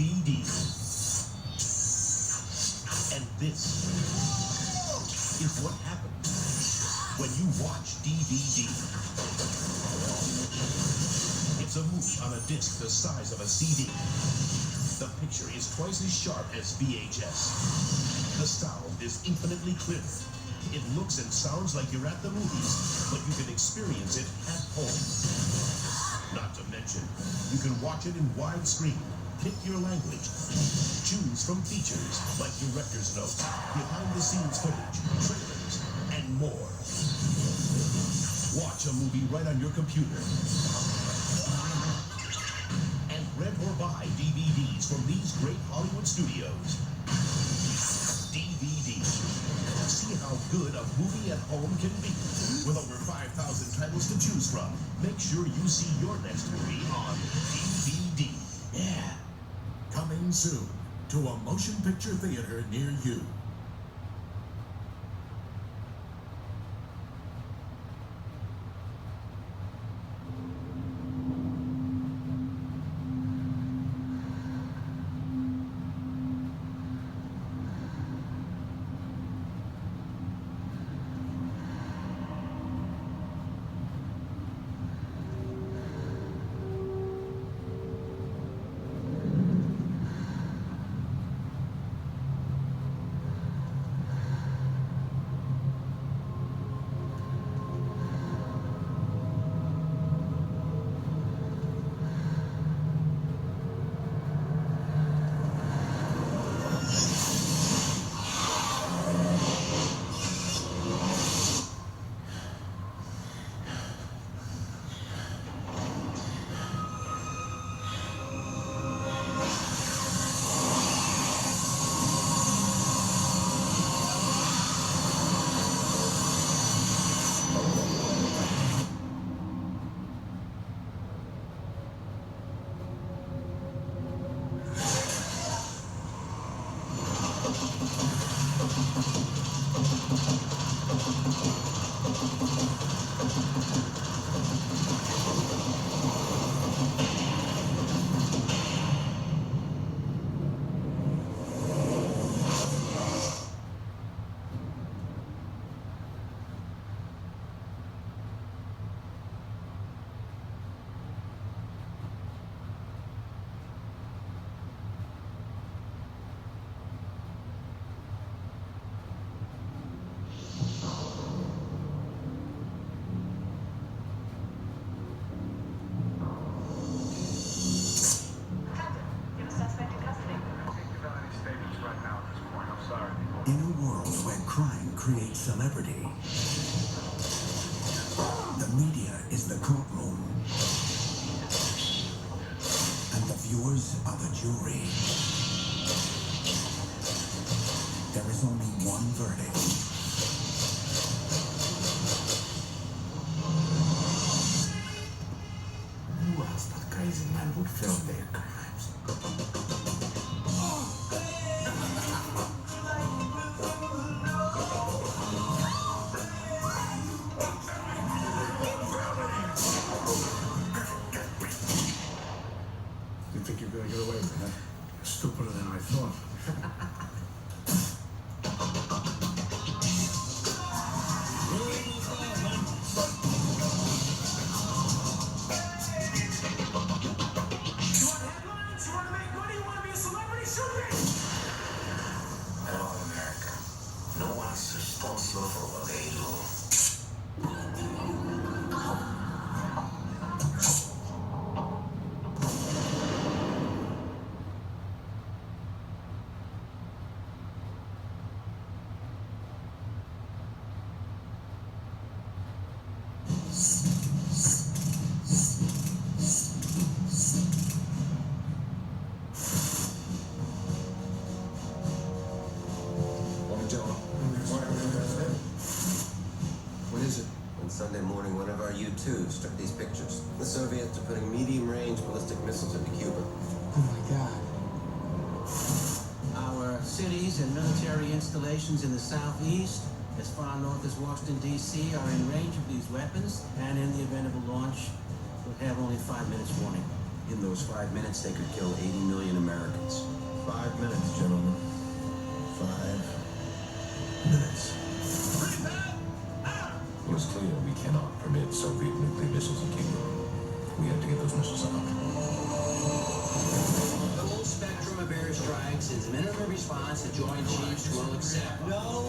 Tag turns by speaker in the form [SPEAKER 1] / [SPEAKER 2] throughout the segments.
[SPEAKER 1] DVD. And this is what happens when you watch DVD. It's a movie on a disc the size of a CD. The picture is twice as sharp as VHS. The sound is infinitely clearer. It looks and sounds like you're at the movies, but you can experience it at home. Not to mention, you can watch it in widescreen, pick your language, choose from features like director's notes, behind-the-scenes footage, trailers, and more. Watch a movie right on your computer. And rent or buy DVDs from these great Hollywood studios. DVD. See how good a movie at home can be. With over 5,000 titles to choose from, make sure you see your next movie on DVD. Yeah. Coming soon to a motion picture theater near you.
[SPEAKER 2] In a world where crime creates celebrity, the media is the courtroom, and the viewers are the jury. There is only one verdict. Who else but crazy men would film their crimes?
[SPEAKER 3] You think you're gonna get away with it?
[SPEAKER 2] You're stupider than I thought.
[SPEAKER 4] You want headlines? You want to make money? You want to be a celebrity? Shoot me!
[SPEAKER 5] Hello, America. No one's responsible for what they do.
[SPEAKER 3] What is it?
[SPEAKER 6] On Sunday morning, one of our U-2s took these pictures. The Soviets are putting medium-range ballistic missiles into Cuba.
[SPEAKER 3] Oh my God.
[SPEAKER 7] Our cities and military installations in the southeast, as far north as Washington, D.C., are in range of these weapons, and in the event of a launch, will have only 5 minutes warning. In those 5 minutes, they could kill 80 million Americans.
[SPEAKER 6] 5 minutes, gentlemen. 5 minutes.
[SPEAKER 5] It was clear we cannot permit Soviet nuclear missiles in Kingdom. We have to get those missiles out.
[SPEAKER 7] The whole spectrum of airstrikes is minimum response the Joint Chiefs will accept.
[SPEAKER 8] No.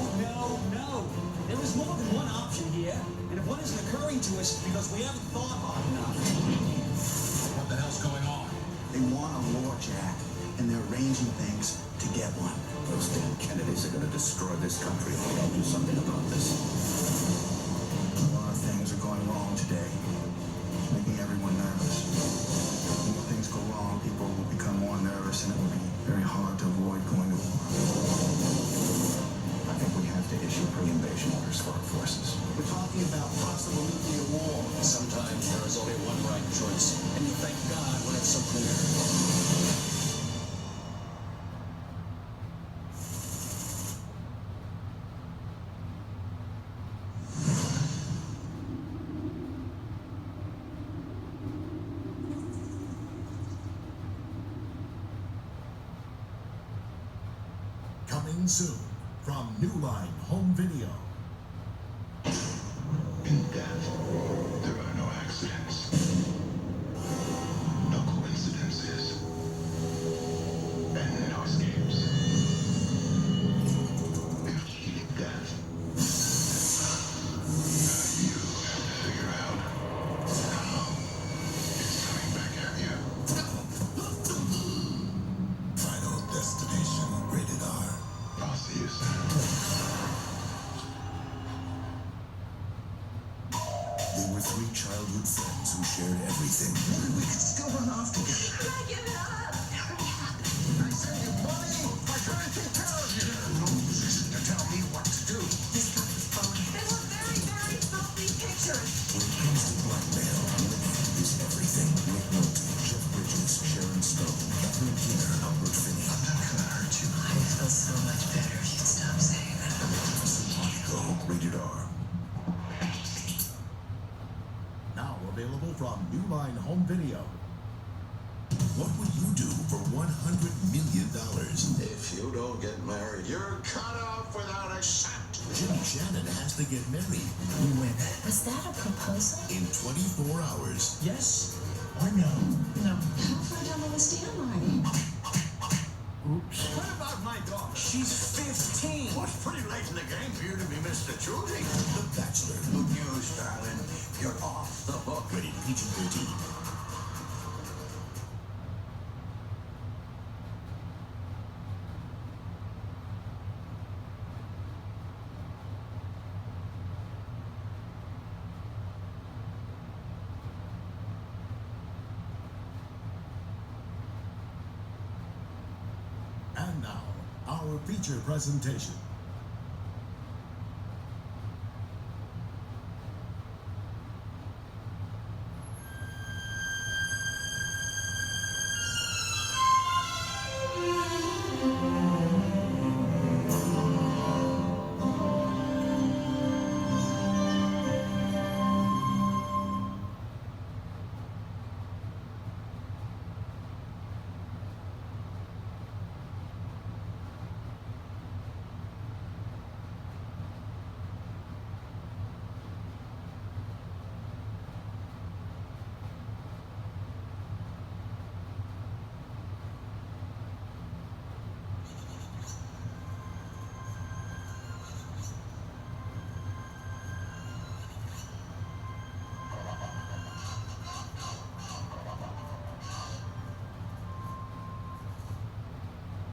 [SPEAKER 8] There is more than one option here, and if one isn't occurring to us, it's because we haven't thought hard enough.
[SPEAKER 5] What the hell's going on?
[SPEAKER 9] They want a war, Jack, and they're arranging things to get one.
[SPEAKER 5] Those damn Kennedys are going to destroy this country if we don't do something about this.
[SPEAKER 9] A lot of things are going wrong today, making everyone nervous. When things go wrong, people will become more nervous, and it will be very hard to avoid going to war.
[SPEAKER 5] I think we have to issue pre-invasion orders for our forces.
[SPEAKER 8] We're talking about possible nuclear war.
[SPEAKER 5] Sometimes there is only one right choice, and you thank God when it's so clear.
[SPEAKER 1] Coming soon from New Line Home Video.
[SPEAKER 10] In death, there are no accidents, no coincidences, and no escapes. If cheating death, you have to figure out how it's coming back at you. Final Destination, rated R. I'll see you soon.
[SPEAKER 1] They were 3 childhood friends who shared everything.
[SPEAKER 9] We could still run off together.
[SPEAKER 4] I give it up.
[SPEAKER 9] I sent you money. I tried to take care of you. No position to tell me what to do.
[SPEAKER 4] This guy is phony. They were very, very filthy pictures.
[SPEAKER 1] When it comes to blackmail, money is everything. Nick Nolte, Jeff Bridges, Sharon Stone, Catherine Keener, Albert Finney.
[SPEAKER 9] I'm not gonna hurt you.
[SPEAKER 11] I'd feel so much better if you'd stop saying that.
[SPEAKER 1] Go, rated R. Now available from New Line Home Video. What would you do for $100 million?
[SPEAKER 10] If you don't get married, you're cut off without a shot.
[SPEAKER 1] Jimmy Shannon has to get married
[SPEAKER 2] We win.
[SPEAKER 11] Was that a proposal?
[SPEAKER 1] in 24 hours.
[SPEAKER 2] Yes or no?
[SPEAKER 11] No. How far down the list am I?
[SPEAKER 2] Oops.
[SPEAKER 8] What about my daughter? She's 15.
[SPEAKER 10] Well, it's pretty late in the game for you to be Mr. Choosing.
[SPEAKER 1] The Bachelor.
[SPEAKER 9] Good news, darling. You're off the hook.
[SPEAKER 1] Rated PG-13. And now, our feature presentation.